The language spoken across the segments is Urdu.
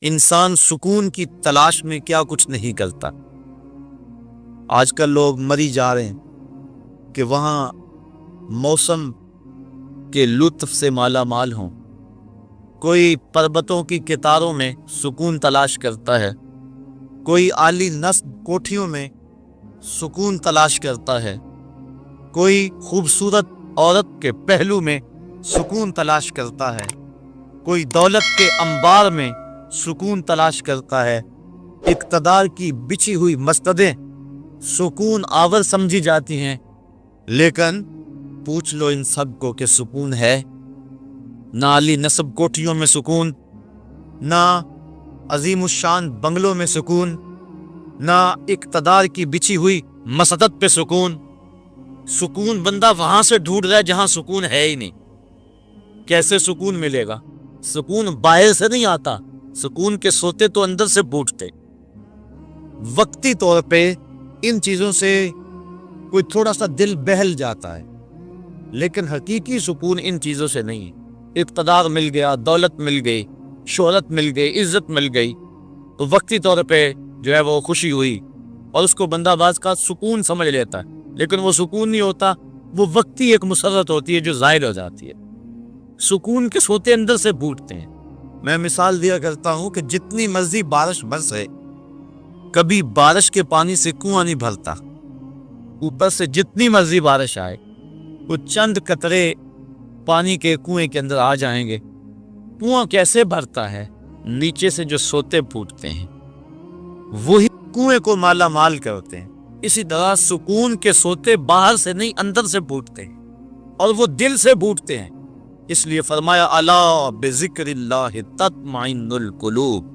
انسان سکون کی تلاش میں کیا کچھ نہیں کرتا۔ آج کل لوگ مری جا رہے ہیں کہ وہاں موسم کے لطف سے مالا مال ہوں۔ کوئی پربتوں کی کتاروں میں سکون تلاش کرتا ہے، کوئی عالی نصب کوٹھیوں میں سکون تلاش کرتا ہے، کوئی خوبصورت عورت کے پہلو میں سکون تلاش کرتا ہے، کوئی دولت کے انبار میں سکون تلاش کرتا ہے۔ اقتدار کی بچھی ہوئی مسندیں سکون آور سمجھی جاتی ہیں، لیکن پوچھ لو ان سب کو کہ سکون ہے؟ نہ عالی نصب کوٹھیوں میں سکون، نہ عظیم الشان بنگلوں میں سکون، نہ اقتدار کی بچھی ہوئی مسند پہ سکون۔ سکون بندہ وہاں سے ڈھونڈ رہا ہے جہاں سکون ہے ہی نہیں۔ کیسے سکون ملے گا؟ سکون باہر سے نہیں آتا، سکون کے سوتے تو اندر سے بوٹتے۔ وقتی طور پہ ان چیزوں سے کوئی تھوڑا سا دل بہل جاتا ہے، لیکن حقیقی سکون ان چیزوں سے نہیں ہے۔ اقتدار مل گیا، دولت مل گئی، شہرت مل گئی، عزت مل گئی تو وقتی طور پہ جو ہے وہ خوشی ہوئی اور اس کو بندہ باز کا سکون سمجھ لیتا ہے، لیکن وہ سکون نہیں ہوتا، وہ وقتی ایک مسرت ہوتی ہے جو ظاہر ہو جاتی ہے۔ سکون کے سوتے اندر سے بوٹتے ہیں۔ میں مثال دیا کرتا ہوں کہ جتنی مرضی بارش برسے، کبھی بارش کے پانی سے کنواں نہیں بھرتا۔ اوپر سے جتنی مرضی بارش آئے، وہ چند قطرے پانی کے کنویں کے اندر آ جائیں گے۔ کنواں کیسے بھرتا ہے؟ نیچے سے جو سوتے پھوٹتے ہیں وہی کنویں کو مالا مال کرتے ہیں۔ اسی طرح سکون کے سوتے باہر سے نہیں اندر سے پھوٹتے ہیں، اور وہ دل سے پھوٹتے ہیں۔ اس لیے فرمایا الا بذکر اللہ تطمئن القلوب،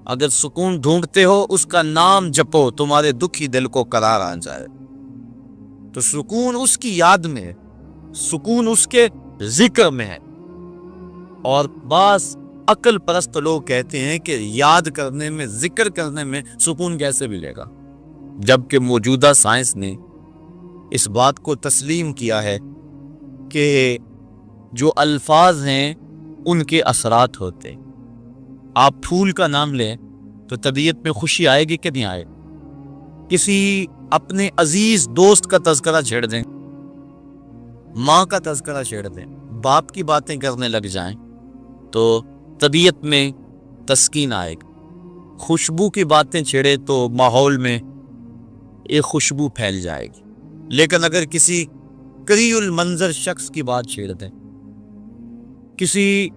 اگر سکون ڈھونڈتے ہو اس کا نام جپو، تمہارے دکھی دل کو قرار آ جائے۔ تو سکون اس کی یاد میں ہے، سکون اس کے ذکر میں ہے۔ اور بعض عقل پرست لوگ کہتے ہیں کہ یاد کرنے میں، ذکر کرنے میں سکون کیسے ملے گا، جبکہ موجودہ سائنس نے اس بات کو تسلیم کیا ہے کہ جو الفاظ ہیں ان کے اثرات ہوتے ہیں۔ آپ پھول کا نام لیں تو طبیعت میں خوشی آئے گی کہ نہیں آئے؟ کسی اپنے عزیز دوست کا تذکرہ چھیڑ دیں، ماں کا تذکرہ چھیڑ دیں، باپ کی باتیں کرنے لگ جائیں تو طبیعت میں تسکین آئے گی۔ خوشبو کی باتیں چھیڑے تو ماحول میں ایک خوشبو پھیل جائے گی۔ لیکن اگر کسی قریء المنظر شخص کی بات چھیڑ دیں، کسی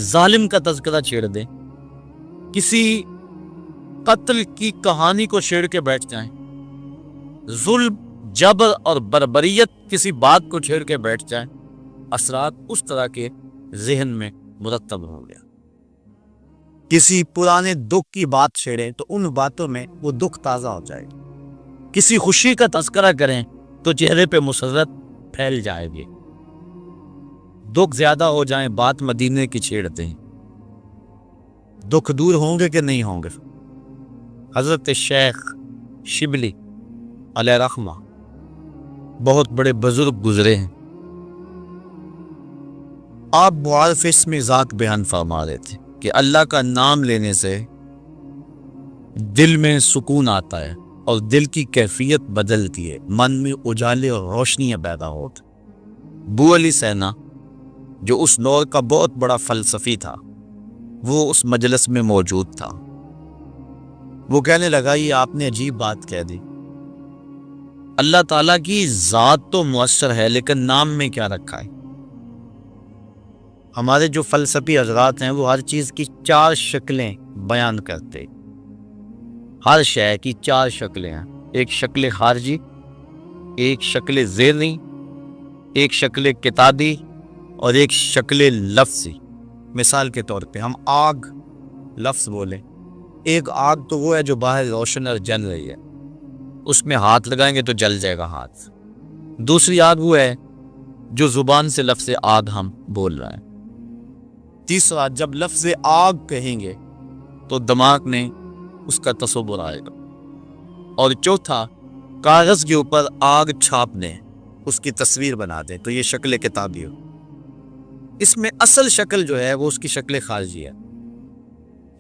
ظالم کا تذکرہ چھیڑ دیں، کسی قتل کی کہانی کو چھیڑ کے بیٹھ جائیں، ظلم، جبر اور بربریت کسی بات کو چھیڑ کے بیٹھ جائیں، اثرات اس طرح کے ذہن میں مرتب ہو گیا۔ کسی پرانے دکھ کی بات چھیڑیں تو ان باتوں میں وہ دکھ تازہ ہو جائے گا۔ کسی خوشی کا تذکرہ کریں تو چہرے پہ مسرت پھیل جائے گی۔ دکھ زیادہ ہو جائیں، بات مدینے کی چھیڑتے ہیں، دکھ دور ہوں گے کہ نہیں ہوں گے؟ حضرت شیخ شبلی علیہ رحمہ بہت بڑے بزرگ گزرے ہیں۔ آپ معارف اسم ذات بیان فرما رہے تھے کہ اللہ کا نام لینے سے دل میں سکون آتا ہے اور دل کی کیفیت بدلتی ہے، من میں اجالے اور روشنیاں پیدا ہوتی۔ بو علی سینا جو اس دور کا بہت بڑا فلسفی تھا، وہ اس مجلس میں موجود تھا۔ وہ کہنے لگا یہ آپ نے عجیب بات کہہ دی، اللہ تعالیٰ کی ذات تو مؤثر ہے لیکن نام میں کیا رکھا ہے؟ ہمارے جو فلسفی حضرات ہیں وہ ہر چیز کی 4 شکلیں بیان کرتے، ہر شے کی 4 شکلیں ہیں، ایک شکل خارجی، ایک شکل ذہنی، ایک شکل کتابی اور ایک شکل لفظی۔ مثال کے طور پہ ہم آگ لفظ بولیں، ایک آگ تو وہ ہے جو باہر روشن اور جل رہی ہے، اس میں ہاتھ لگائیں گے تو جل جائے گا ہاتھ۔ دوسری آگ وہ ہے جو زبان سے لفظ آگ ہم بول رہے ہیں۔ تیسرا، جب لفظ آگ کہیں گے تو دماغ میں اس کا تصور آئے گا۔ اور چوتھا، کاغذ کے اوپر آگ چھاپ دیں، اس کی تصویر بنا دیں تو یہ شکل کتابی ہو۔ اس میں اصل شکل جو ہے وہ اس کی شکل خارجی ہے۔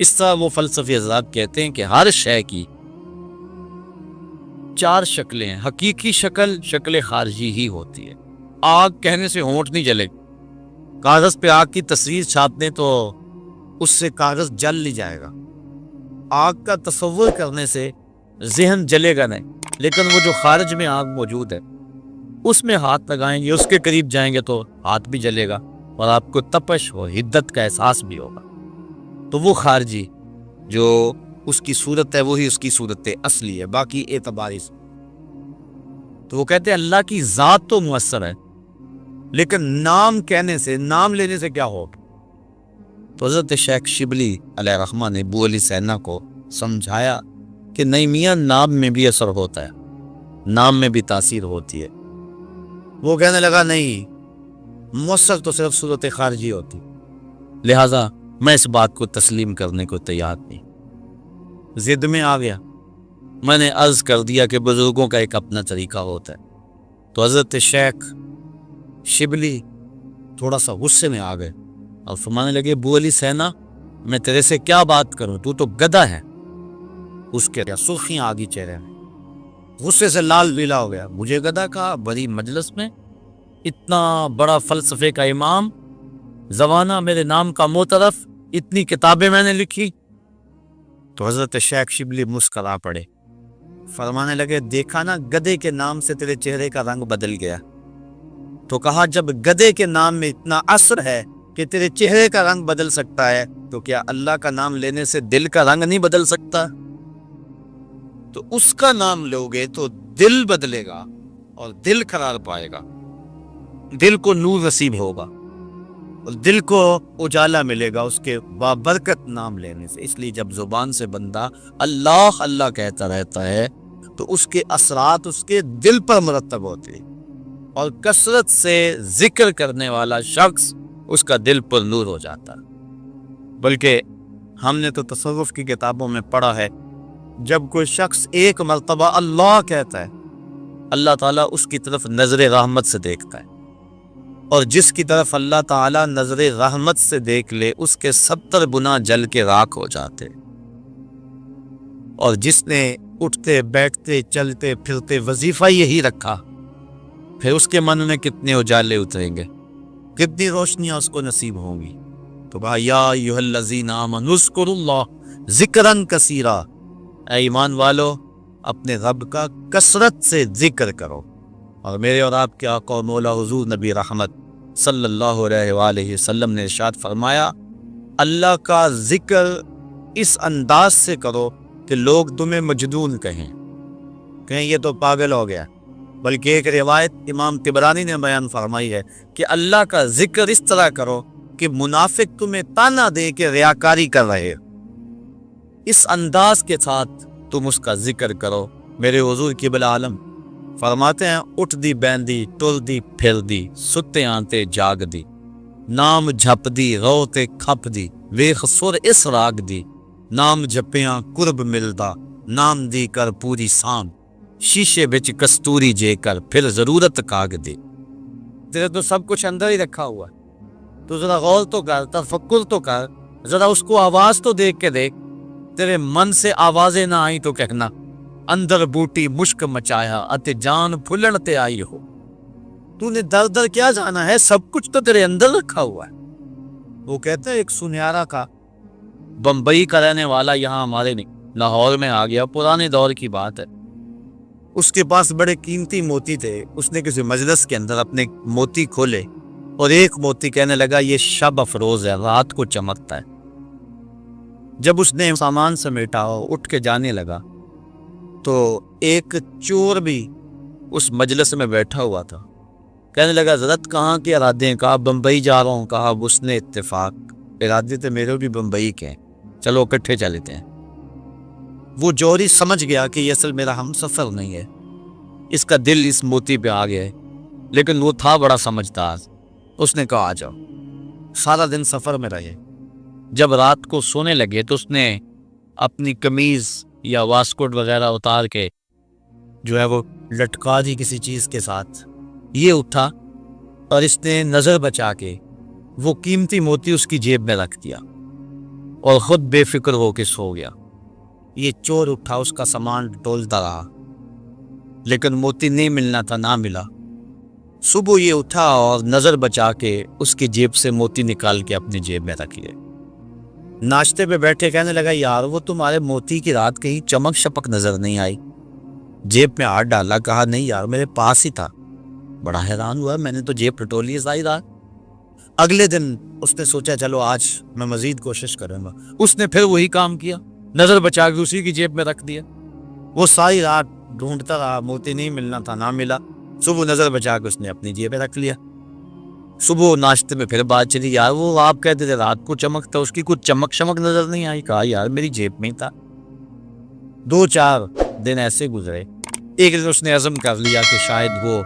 اس طرح وہ فلسفی حضرات کہتے ہیں کہ ہر شے کی 4 شکلیں ہیں. حقیقی شکل خارجی ہی ہوتی ہے. آگ کہنے سے ہونٹ نہیں جلے. کاغذ پہ آگ کی تصویر چھاپ دیں تو اس سے کاغذ جل نہیں جائے گا. آگ کا تصور کرنے سے ذہن جلے گا نہیں. لیکن وہ جو خارج میں آگ موجود ہے اس میں ہاتھ لگائیں گے, اس کے قریب جائیں گے تو ہاتھ بھی جلے گا اور آپ کو تپش و حدت کا احساس بھی ہوگا. تو وہ خارجی جو اس کی صورت ہے وہی اس کی صورت اصلی ہے, باقی اعتباری. تو وہ کہتے ہیں اللہ کی ذات تو مؤثر ہے لیکن نام کہنے سے, نام لینے سے کیا ہوگا. تو حضرت شیخ شبلی علیہ الرحمہ نے ابو علی سینا کو سمجھایا کہ نہیں میاں, نام میں بھی اثر ہوتا ہے, نام میں بھی تاثیر ہوتی ہے. وہ کہنے لگا نہیں, مؤثر تو صرف صورت خارجی ہوتی, لہذا میں اس بات کو تسلیم کرنے کو تیار نہیں. ضد میں آ گیا. میں نے عرض کر دیا کہ بزرگوں کا ایک اپنا طریقہ ہوتا ہے. تو حضرت شیخ شبلی تھوڑا سا غصے میں آ گئے اور فرمانے لگے ابو علی سینا, میں تیرے سے کیا بات کروں, تو گدھا ہے. اس کے سرخیاں آ گئی چہرے میں, غصے سے لال بیلا ہو گیا. مجھے گدھا کہا بڑی مجلس میں, اتنا بڑا فلسفے کا امام, زمانہ میرے نام کا معترف, اتنی کتابیں میں نے لکھی. تو حضرت شیخ شبلی مسکرا پڑے, فرمانے لگے دیکھا نا گدھے کے نام سے تیرے چہرے کا رنگ بدل گیا. تو کہا جب گدھے کے نام میں اتنا اثر ہے کہ تیرے چہرے کا رنگ بدل سکتا ہے تو کیا اللہ کا نام لینے سے دل کا رنگ نہیں بدل سکتا. تو اس کا نام لوگے تو دل بدلے گا اور دل قرار پائے گا, دل کو نور نصیب ہوگا اور دل کو اجالا ملے گا اس کے بابرکت نام لینے سے. اس لیے جب زبان سے بندہ اللہ اللہ کہتا رہتا ہے تو اس کے اثرات اس کے دل پر مرتب ہوتے ہیں, اور کثرت سے ذکر کرنے والا شخص اس کا دل پر نور ہو جاتا. بلکہ ہم نے تو تصوف کی کتابوں میں پڑھا ہے, جب کوئی شخص ایک مرتبہ اللہ کہتا ہے اللہ تعالیٰ اس کی طرف نظر رحمت سے دیکھتا ہے, اور جس کی طرف اللہ تعالیٰ نظر رحمت سے دیکھ لے اس کے 70 گناہ جل کے راکھ ہو جاتے. اور جس نے اٹھتے بیٹھتے چلتے پھرتے وظیفہ یہی رکھا, پھر اس کے من میں کتنے اجالے اتریں گے, کتنی روشنیاں اس کو نصیب ہوں گی. تو کہا یا ایھا الذین آمنوا اذکروا اللہ ذکرا کثیرا, اے ایمان والو اپنے رب کا کثرت سے ذکر کرو. اور میرے اور آپ کے آقا و مولا حضور نبی رحمت صلی اللہ علیہ وآلہ وسلم نے ارشاد فرمایا اللہ کا ذکر اس انداز سے کرو کہ لوگ تمہیں مجنون کہیں یہ تو پاگل ہو گیا. بلکہ ایک روایت امام طبرانی نے بیان فرمائی ہے کہ اللہ کا ذکر اس طرح کرو کہ منافق تمہیں تانا دے کہ ریاکاری کر رہے. اس انداز کے ساتھ تم اس کا ذکر کرو. میرے حضور قبلہ عالم فرماتے ہیں اٹھ دی بیندی ٹر دی پھر دی, ستے آنتے جاگ دی, نام جھپ دی روتے کھپ دی, ویخ سر اس راگ دی, نام جپیاں قرب ملدا, نام دی کر پوری سام, شیشے بچ کستوری جے کر پھر ضرورت کاگ دی. تیرے تو سب کچھ اندر ہی رکھا ہوا ہے, تو ذرا غور تو کر, تفکر تو کر, ذرا اس کو آواز تو دیکھ کے دیکھ. تیرے من سے آوازیں نہ آئیں تو کہنا اندر بوٹی مشک مچایا اتے جان پھلن تے آئی ہو. تو نے در در کیا جانا ہے, سب کچھ تو تیرے اندر رکھا ہوا ہے. وہ کہتے ہیں ایک سنیارا کا بمبئی کا رہنے والا یہاں ہمارے نہیں لاہور میں آ گیا, پرانے دور کی بات ہے. اس کے پاس بڑے قیمتی موتی تھے. اس نے کسی مجلس کے اندر اپنے موتی کھولے اور ایک موتی کہنے لگا یہ شب افروز ہے, رات کو چمکتا ہے. جب اس نے سامان سمیٹا اور اٹھ کے جانے لگا تو ایک چور بھی اس مجلس میں بیٹھا ہوا تھا. کہنے لگا حضرت کہاں کے ارادے ہیں؟ کہا بمبئی جا رہا ہوں. کہا اس نے اتفاق, ارادے تھے میرے بھی بمبئی کے ہیں, چلو اکٹھے چلتے ہیں. وہ جوہری سمجھ گیا کہ یہ اصل میرا ہم سفر نہیں ہے, اس کا دل اس موتی پہ آ گیا ہے, لیکن وہ تھا بڑا سمجھدار. اس نے کہا آ جاؤ. سارا دن سفر میں رہے. جب رات کو سونے لگے تو اس نے اپنی قمیض یا واسکوٹ وغیرہ اتار کے جو ہے وہ لٹکا دی کسی چیز کے ساتھ. یہ اٹھا اور اس نے نظر بچا کے وہ قیمتی موتی اس کی جیب میں رکھ دیا. اور خود بے فکر ہو کے سو گیا۔ یہ چور اٹھا، اس کا سامان ٹولتا رہا، لیکن موتی نہیں ملنا تھا، نہ ملا۔ صبح یہ اٹھا اور نظر بچا کے اس کی جیب سے موتی نکال کے اپنی جیب میں رکھ لیے۔ ناشتے پہ بیٹھے کہنے لگا یار وہ تمہارے موتی کی رات کہیں چمک شپک نظر نہیں آئی؟ جیب میں ہاتھ ڈالا، کہا نہیں یار میرے پاس ہی تھا۔ بڑا حیران ہوا، میں نے تو جیب ٹٹولی ساری رات۔ اگلے دن اس نے سوچا چلو آج میں مزید کوشش کروں گا۔ اس نے پھر وہی کام کیا، نظر بچا کے اسی کی جیب میں رکھ دیا۔ وہ ساری رات ڈھونڈتا رہا، موتی نہیں ملنا تھا، نہ ملا۔ صبح نظر بچا کے اس نے اپنی جیب میں رکھ لیا۔ صبح ناشتے میں پھر بات چلی، یار وہ آپ کہتے تھے رات کو چمکتا، اس کی کچھ چمک شمک نظر نہیں آئی؟ کہا یار میری جیب میں ہی تھا۔ 2-4 دن ایسے گزرے۔ ایک دن اس نے عزم کر لیا کہ شاید وہ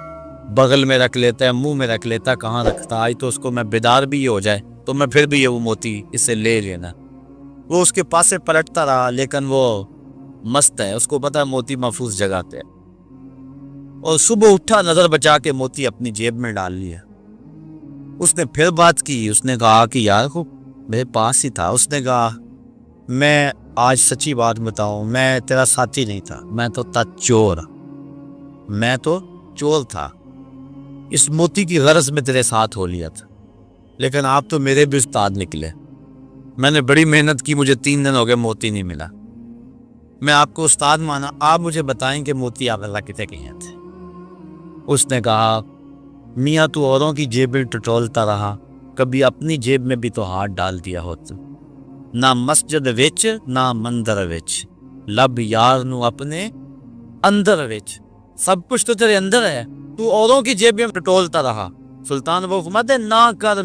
بغل میں رکھ لیتا ہے، منہ میں رکھ لیتا، کہاں رکھتا، آئی تو اس کو میں بیدار بھی ہو جائے تو میں پھر بھی یہ وہ موتی اسے لے لینا۔ وہ اس کے پاس سے پلٹتا رہا، لیکن وہ مست ہے، اس کو پتا ہے موتی محفوظ جگہ پہ۔ اور صبح اٹھا، نظر بچا کے موتی اپنی جیب میں ڈال لیا۔ اس نے پھر بات کی، اس نے کہا کہ یار کو میرے پاس ہی تھا۔ اس نے کہا میں آج سچی بات بتاؤں، میں تیرا ساتھی نہیں تھا، میں تو تھا چور، میں تو چور تھا۔ اس موتی کی غرض میں تیرے ساتھ ہو لیا تھا، لیکن آپ تو میرے بھی استاد نکلے۔ میں نے بڑی محنت کی، مجھے 3 دن ہو گئے موتی نہیں ملا۔ میں آپ کو استاد مانا، آپ مجھے بتائیں کہ موتی آپ اللہ کتنے کہیں تھے؟ اس نے کہا میاں تو اوروں کی جیبیں ٹٹولتا رہا، کبھی اپنی جیب میں بھی تو ہاتھ ڈال دیا ہوتا۔ نہ مسجد وچ نہ مندر وچ، لب یار نو اپنے اندر وچ۔ سب کچھ تو تیرے اندر ہے، تو اوروں کی جیب میں ٹٹولتا رہا۔ سلطان وہ فرماتے نہ کر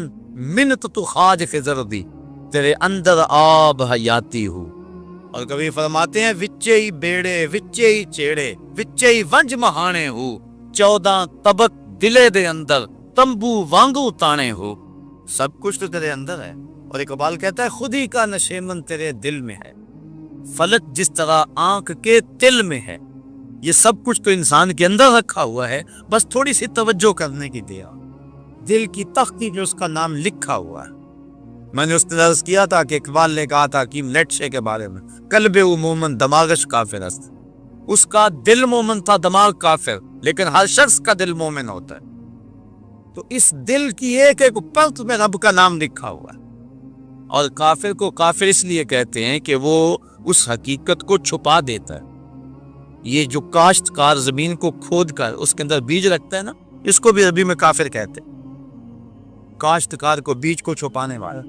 منت تو خواج خضر دی، تیرے اندر آب حیاتی ہو۔ اور کبھی فرماتے ہیں وچے ہی بیڑے وچے ہی چیڑے وچے ہی ونج مہانے ہو، 14 طبق دلے دے اندر تمبو وانگو تانے ہو۔ سب کچھ تو تیرے اندر ہے۔ اور اقبال کہتا ہے خود ہی کا نشیمن تیرے دل میں ہے، فلک جس طرح آنکھ کے تل میں ہے۔ یہ سب کچھ تو انسان کے اندر رکھا ہوا ہے، بس تھوڑی سی توجہ کرنے کی دیا۔ دل کی تختی جو اس کا نام لکھا ہوا ہے۔ میں نے اس نے عرض کیا تھا کہ اقبال نے کہا تھا حکیم نیٹشے کے بارے میں، قلب مومن دماغش کافر است۔ اس کا دل مومن تھا، دماغ کافر، لیکن ہر شخص کا دل مومن ہوتا ہے۔ تو اس دل کی ایک ایک پرت میں رب کا نام لکھا ہوا ہے۔ اور کافر کو کافر اس لیے کہتے ہیں کہ وہ اس حقیقت کو چھپا دیتا ہے۔ یہ جو کاشتکار زمین کو کھود کر اس کے اندر بیج رکھتا ہے نا، اس کو بھی عربی میں کافر کہتے ہیں، کاشتکار کو بیج کو چھپانے والا۔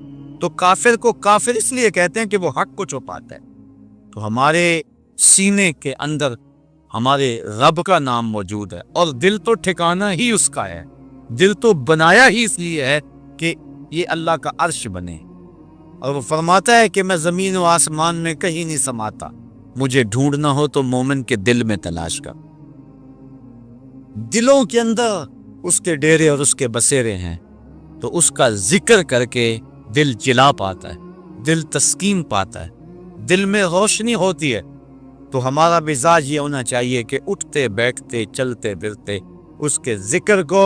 تو کافر کو کافر اس لیے کہتے ہیں کہ وہ حق کو چھپاتا ہے۔ تو ہمارے سینے کے اندر ہمارے رب کا نام موجود ہے، اور دل تو ٹھکانہ ہی اس کا ہے، دل تو بنایا ہی اس لیے ہے کہ یہ اللہ کا عرش بنے۔ اور وہ فرماتا ہے کہ میں زمین و آسمان میں کہیں نہیں سماتا، مجھے ڈھونڈنا ہو تو مومن کے دل میں تلاش کر۔ دلوں کے اندر اس کے ڈیرے اور اس کے بسیرے ہیں، تو اس کا ذکر کر کے دل جلا پاتا ہے، دل تسکین پاتا ہے، دل میں روشنی ہوتی ہے۔ تو ہمارا مزاج یہ ہونا چاہیے کہ اٹھتے بیٹھتے چلتے پھرتے اس کے ذکر کو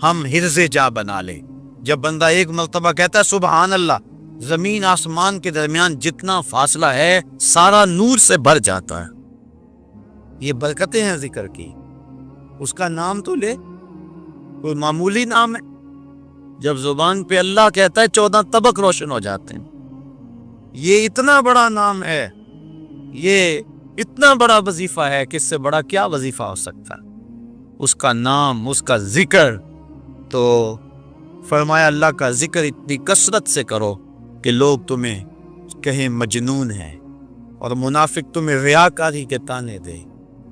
ہم حرز جا بنا لیں۔ جب بندہ ایک مرتبہ کہتا ہے سبحان اللہ، زمین آسمان کے درمیان جتنا فاصلہ ہے سارا نور سے بھر جاتا ہے۔ یہ برکتیں ہیں ذکر کی۔ اس کا نام تو لے، کوئی معمولی نام ہے؟ جب زبان پہ اللہ کہتا ہے 14 طبق روشن ہو جاتے ہیں۔ یہ اتنا بڑا نام ہے، یہ اتنا بڑا وظیفہ ہے کہ اس سے بڑا کیا وظیفہ ہو سکتا ہے؟ اس کا نام، اس کا ذکر۔ تو فرمایا اللہ کا ذکر اتنی کثرت سے کرو کہ لوگ تمہیں کہیں مجنون ہیں، اور منافق تمہیں ریاکاری کے تانے دے۔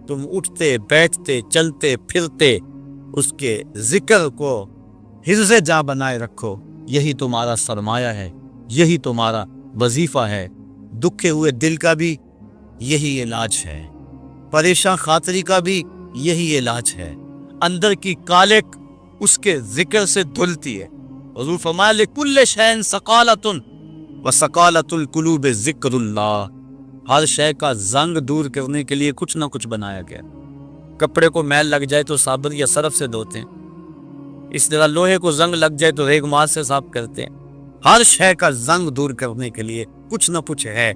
تم اٹھتے بیٹھتے چلتے پھرتے اس کے ذکر کو حرز جاں بنائے رکھو، یہی تمہارا سرمایہ ہے، یہی تمہارا وظیفہ ہے۔ دکھے ہوئے دل کا بھی یہی علاج ہے، پریشان خاطری کا بھی یہی علاج ہے۔ اندر کی کالک اس کے ذکر سے دھلتی ہے۔ حضور فرمایا لکل شیء سقالۃ وسقالۃ القلوب ذکر اللہ۔ ہر شے کا زنگ دور کرنے کے لیے کچھ نہ کچھ بنایا گیا۔ کپڑے کو میل لگ جائے تو صابن یا سرف سے دھوتے ہیں، اس طرح لوہے کو زنگ لگ جائے تو ریگ مال سے صاف کرتے ہیں۔ ہر شے کا زنگ دور کرنے کے لیے کچھ نہ کچھ ہے.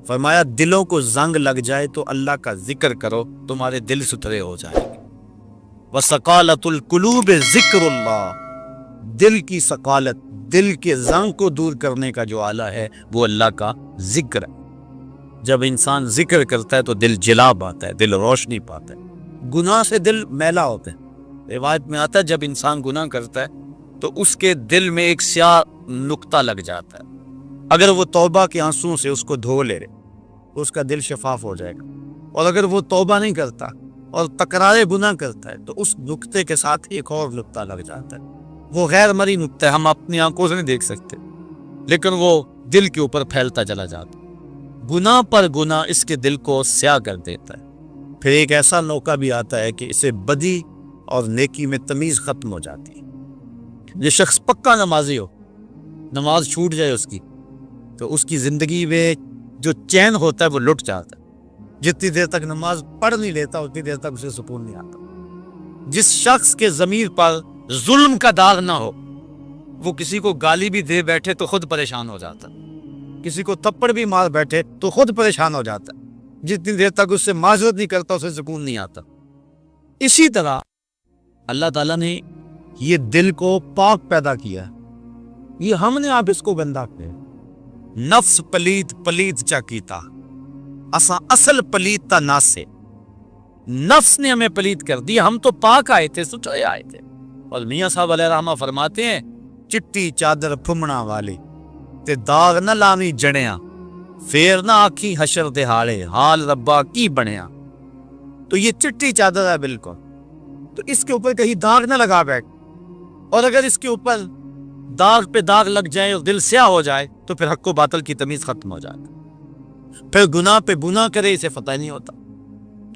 فرمایا دلوں کو زنگ لگ جائے تو اللہ کا ذکر کرو, تمہارے دل ستھرے ہو جائیں گے. وَسَقَالَةُ الْقُلُوبِ ذِكْرُ اللَّهِ, دل کی ثقالت, دل کے زنگ کو دور کرنے کا جو آلہ ہے وہ اللہ کا ذکر ہے. جب انسان ذکر کرتا ہے تو دل جلا پاتا ہے, دل روشنی پاتا ہے. گناہ سے دل میلا ہوتا ہے. روایت میں آتا ہے جب انسان گناہ کرتا ہے تو اس کے دل میں ایک سیاہ نقطہ لگ جاتا ہے. اگر وہ توبہ کے آنسوؤں سے اس کو دھو لے تو اس کا دل شفاف ہو جائے گا. اور اگر وہ توبہ نہیں کرتا اور تکرار گناہ کرتا ہے تو اس نقطے کے ساتھ ایک اور نقطہ لگ جاتا ہے. وہ غیر مرئی نقطہ ہے, ہم اپنی آنکھوں سے نہیں دیکھ سکتے, لیکن وہ دل کے اوپر پھیلتا چلا جاتا ہے. گناہ پر گناہ اس کے دل کو سیاہ کر دیتا ہے. پھر ایک ایسا موقع بھی آتا ہے کہ اسے بدی اور نیکی میں تمیز ختم ہو جاتی ہے. یہ شخص پکا نمازی ہو, نماز چھوٹ جائے اس کی تو اس کی زندگی میں جو چین ہوتا ہے وہ لٹ جاتا ہے. جتنی دیر تک نماز پڑھ نہیں لیتا اتنی دیر تک اسے سکون نہیں آتا. جس شخص کے ضمیر پر ظلم کا داغ نہ ہو, وہ کسی کو گالی بھی دے بیٹھے تو خود پریشان ہو جاتا, کسی کو تھپڑ بھی مار بیٹھے تو خود پریشان ہو جاتا. جتنی دیر تک اس سے معذرت نہیں کرتا اسے سکون نہیں آتا. اسی طرح اللہ تعالیٰ نے یہ دل کو پاک پیدا کیا, یہ ہم نے آپ اس کو گندا کیا. نفس پلیت پلیت چا کیتا اساں اصل پلیت تا ناسے. نفس نے ہمیں پلیت کر دیا, ہم تو پاک آئے تھے, ستھرے آئے تھے. اور میاں صاحب علیہ رحمہ فرماتے ہیں چٹی چادر پھمنا والی تے داغ نہ لانی جڑیاں, پھر نہ آکھی حشر دہاڑے حال ربا کی بنیا. تو یہ چٹی چادر ہے بالکل, تو اس کے اوپر کہیں داغ نہ لگا بیٹھ, اور اگر اس کے اوپر داغ پہ داغ لگ جائے اور دل سیاہ ہو جائے تو پھر حق و باطل کی تمیز ختم ہو جاتی. پھر گناہ پہ گناہ کرے اسے فتح نہیں ہوتا,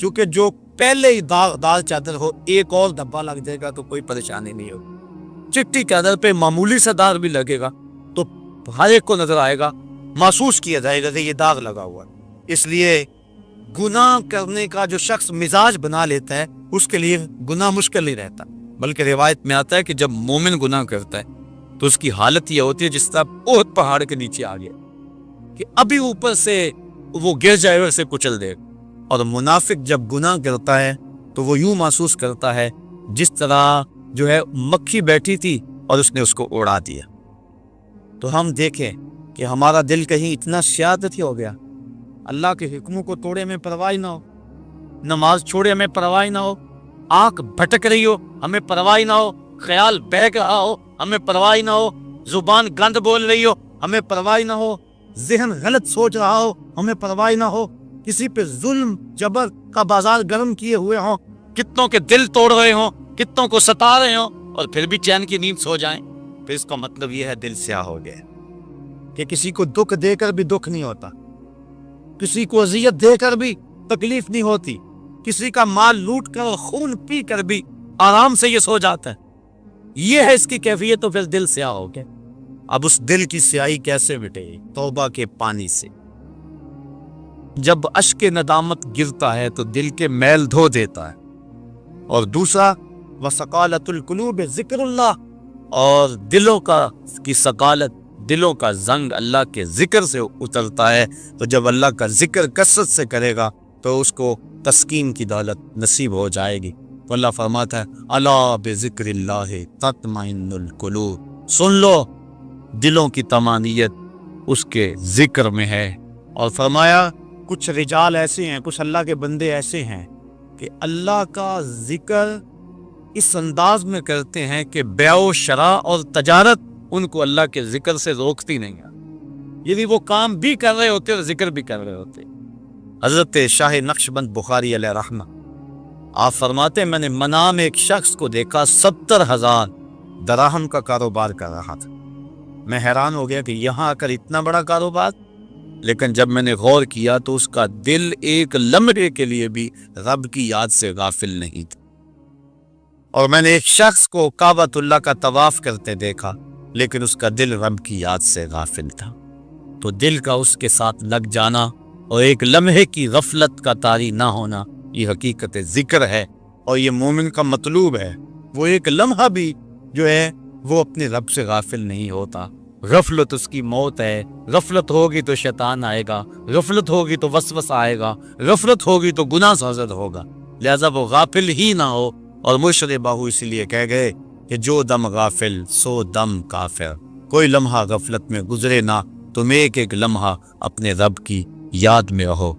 چونکہ جو پہلے ہی داغ چادر ہو ایک اور دھبا لگ جائے گا تو کوئی پریشانی نہیں ہوگی. چٹی چادر پہ معمولی سا داغ بھی لگے گا تو ہر ایک کو نظر آئے گا, محسوس کیا جائے گا کہ یہ داغ لگا ہوا ہے. اس لیے گناہ کرنے کا جو شخص مزاج بنا لیتا ہے اس کے لیے گناہ مشکل نہیں رہتا, بلکہ روایت میں آتا ہے کہ جب مومن گناہ کرتا ہے تو اس کی حالت یہ ہوتی ہے جس طرح بہت پہاڑ کے نیچے آ گیا کہ ابھی اوپر سے وہ گر جائے ویسے کچل دے. اور منافق جب گناہ کرتا ہے تو وہ یوں محسوس کرتا ہے جس طرح جو ہے مکھی بیٹھی تھی اور اس نے اس کو اڑا دیا. تو ہم دیکھیں کہ ہمارا دل کہیں اتنا سیادت ہی ہو گیا, اللہ کے حکموں کو توڑے میں پرواہ نہ ہو, نماز چھوڑے ہمیں پرواہ نہ ہو, آنکھ بھٹک رہی ہو ہمیں پرواہ نہ ہو, خیال بہک رہا ہو ہمیں پرواہ نہ ہو, زبان گند بول رہی ہو ہمیں پرواہ نہ ہو, ذہن غلط سوچ رہا ہو ہمیں پرواہ نہ ہو, کسی پہ ظلم جبر کا بازار گرم کیے ہوئے ہوں, کتنوں کے دل توڑ رہے ہوں, کتنوں کو ستا رہے ہوں اور پھر بھی چین کی نیند سو جائیں, پھر اس کا مطلب یہ ہے دل سیاہ ہو گیا. کہ کسی کو دکھ دے کر بھی دکھ نہیں ہوتا, کسی کو اذیت دے کر بھی تکلیف نہیں ہوتی, کسی کا مال لوٹ کر خون پی کر بھی آرام سے یہ سو جاتا ہے. یہ ہے اس کی کیفیت, تو پھر دل سیاہ ہو گیا. اب اس دل کی سیاہی کیسے مٹے؟ توبہ کے پانی سے. جب اشک ندامت گرتا ہے تو دل کے میل دھو دیتا ہے. اور دوسرا وَسَقَالَةُ الْقُلُوبِ ذِكْرُ اللَّهِ, اور دلوں کی ثقالت, دلوں کا زنگ اللہ کے ذکر سے اترتا ہے. تو جب اللہ کا ذکر کثرت سے کرے گا تو اس کو تسکین کی دولت نصیب ہو جائے گی. تو اللہ فرماتا ہے الا بذکر اللہ تطمئن القلوب, سن لو دلوں کی طمانینت اس کے ذکر میں ہے. اور فرمایا کچھ رجال ایسے ہیں, کچھ اللہ کے بندے ایسے ہیں کہ اللہ کا ذکر اس انداز میں کرتے ہیں کہ بیع و شراء اور تجارت ان کو اللہ کے ذکر سے روکتی نہیں ہے. یعنی وہ کام بھی کر رہے ہوتے اور ذکر بھی کر رہے ہوتے. حضرت شاہ نقشبند بخاری علیہ رحمہ آپ فرماتے ہیں میں نے منام ایک شخص کو دیکھا 70,000 دراہم کا کاروبار کر رہا تھا. میں حیران ہو گیا کہ یہاں آ کر اتنا بڑا کاروبار, لیکن جب میں نے غور کیا تو اس کا دل ایک لمحے کے لیے بھی رب کی یاد سے غافل نہیں تھا. اور میں نے ایک شخص کو کعبۃ اللہ کا طواف کرتے دیکھا لیکن اس کا دل رب کی یاد سے غافل تھا. تو دل کا اس کے ساتھ لگ جانا اور ایک لمحے کی غفلت کا طاری نہ ہونا یہ حقیقت ذکر ہے, اور یہ مومن کا مطلوب ہے. وہ ایک لمحہ بھی جو ہے وہ اپنے رب سے غافل نہیں ہوتا. غفلت اس کی موت ہے. غفلت ہوگی تو شیطان آئے گا, غفلت ہوگی تو وسوسہ آئے گا, غفلت ہوگی تو گناہ سازد ہوگا. لہذا وہ غافل ہی نہ ہو. اور مرشد باہو اسی لیے کہہ گئے کہ جو دم غافل سو دم کافر. کوئی لمحہ غفلت میں گزرے نہ, تم ایک ایک لمحہ اپنے رب کی یاد میں رہو.